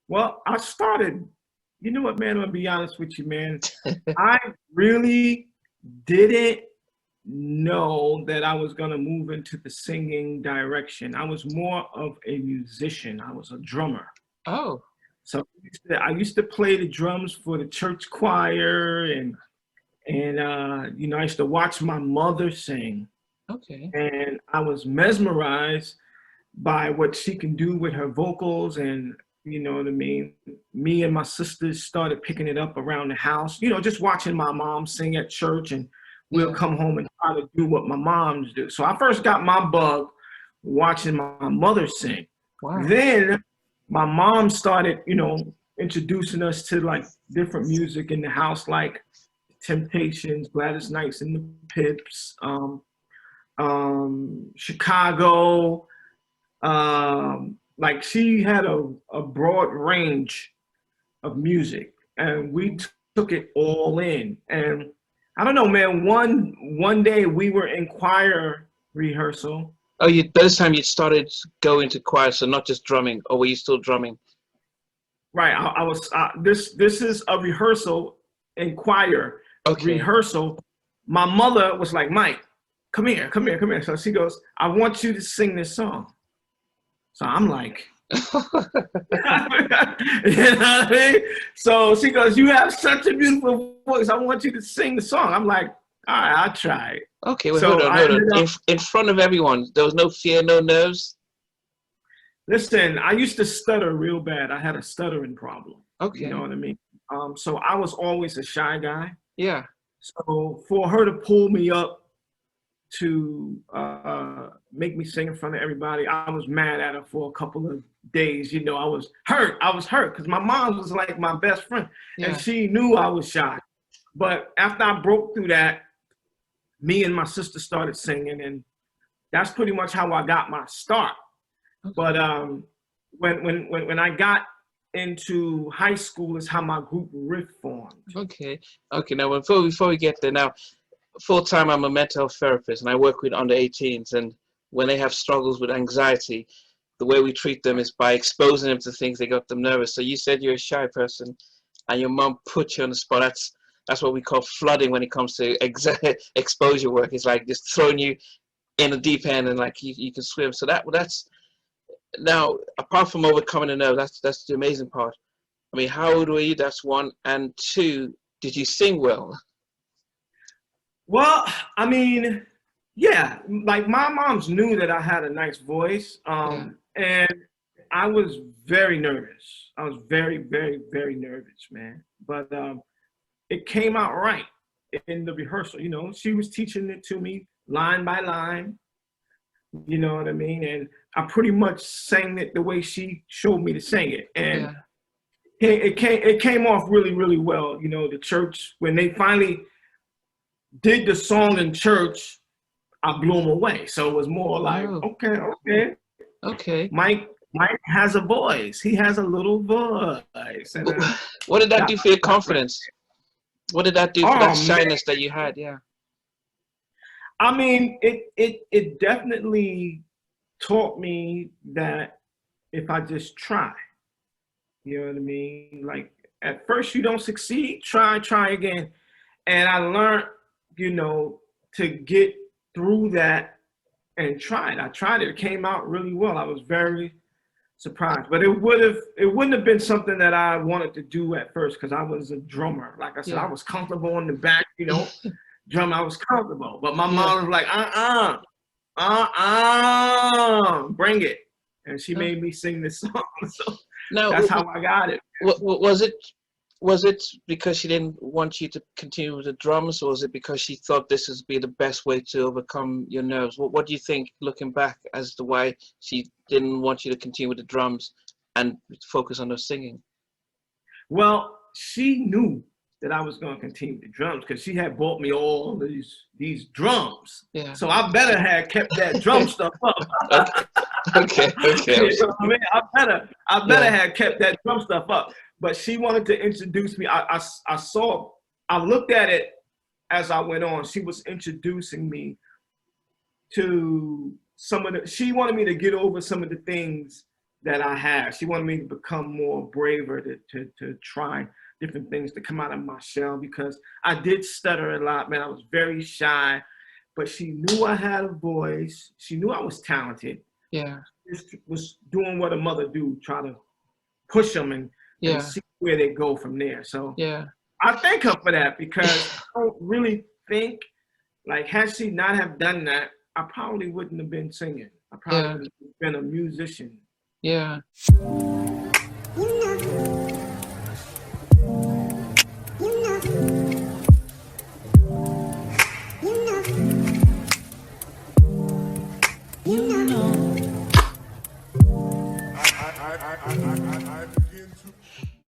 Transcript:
Well, I started, you know what, man, I'm gonna be honest with you, man. I really didn't know that I was gonna move into the singing direction. I was more of a musician. I was a drummer. Oh, So I used to play the drums for the church choir, and you know, I used to watch my mother sing, okay. and I was mesmerized by what she can do with her vocals. And you know what I mean, me and my sisters started picking it up around the house, you know, just watching my mom sing at church, and we'll Yeah. come home and try to do what my moms do. So I first got my bug watching my mother sing. Wow. Then my mom started, you know, introducing us to like different music in the house, like Temptations, Gladys Knights and the Pips, Chicago. Like she had a broad range of music, and we took it all in. And I don't know, man. One day we were in choir rehearsal. Oh, you by this time you started going to choir, so not just drumming, or were you still drumming? Right, I was. This is a rehearsal in choir Okay. rehearsal. My mother was like, "Mike, come here, come here, come here." So she goes, "I want you to sing this song." So I'm like, you know what I mean? So she goes, "You have such a beautiful voice. I want you to sing the song." I'm like, "All right, I'll try it." Okay, well, hold So on, I hold on. ended up, In front of everyone, there was no fear, no nerves. listen, I used to stutter real bad. I had a stuttering problem. You know Okay. what I mean? So I was always a shy guy. Yeah. So for her to pull me up to make me sing in front of everybody, I was mad at her for a couple of days. You know, I was hurt. I was hurt because my mom was like my best friend, and Yeah. she knew I was shy. But after I broke through that, me and my sister started singing, and that's pretty much how I got my start. But Okay. when I got into high school is how my group Riff formed. Okay. Okay. Now, before we get there, now full time I'm a mental health therapist, and I work with under 18s, and when they have struggles with anxiety, the way we treat them is by exposing them to things that got them nervous. So you said you're a shy person, and your mom put you on the spot. That's what we call flooding when it comes to exposure work. It's like just throwing you in a deep end, and like you can swim. So that's now, apart from overcoming the nerve, that's the amazing part. I mean, how old were you? That's one, and two, did you sing well? Well, I mean, yeah, like my moms knew that I had a nice voice, Yeah. and I was very nervous. I was very, very, very nervous, man. But it came out right in the rehearsal. You know, she was teaching it to me line by line. You know what I mean? And I pretty much sang it the way she showed me to sing it, and Yeah. it came off really, really well. You know, the church when they finally did the song in church, I blew them away. So it was more like, Oh, okay, okay, okay. Mike has a voice. He has a little voice, and What did that that do for your got right. confidence? What did that do for that Oh man, shyness that you had? Yeah. I mean, it definitely taught me that if I just try, you know what I mean. Like at first you don't succeed, try again, and I learned, you know, to get through that and try it. I tried it. It came out really well. I was very surprised, but it wouldn't have been something that I wanted to do at first because I was a drummer. Like I said, I Yeah. was comfortable in the back, you know, drum. I was comfortable, but my Yeah. mom was like, bring it, and she Uh, made me sing this song. So Now, that's how I got it. was it because she didn't want you to continue with the drums, or was it because she thought this would be the best way to overcome your nerves? What do you think, looking back, as to why she didn't want you to continue with the drums and focus on the singing? Well, she knew that I was going to continue the drums because she had bought me all these drums. Yeah. So I better have kept that drum stuff up. Okay. Okay. Okay. You know what I mean? I better Yeah. have kept that drum stuff up. But she wanted to introduce me. I looked at it as I went on. She was introducing me to she wanted me to get over some of the things that I have. She wanted me to become more braver, to try different things, to come out of my shell, because I did stutter a lot, man. I was very shy, but she knew I had a voice. She knew I was talented. Yeah. Just was doing what a mother do, try to push them and see where they go from there. So yeah, I thank her for that, because I don't really think, like, had she not have done that, I probably wouldn't have been singing. I probably would have been a musician. Yeah.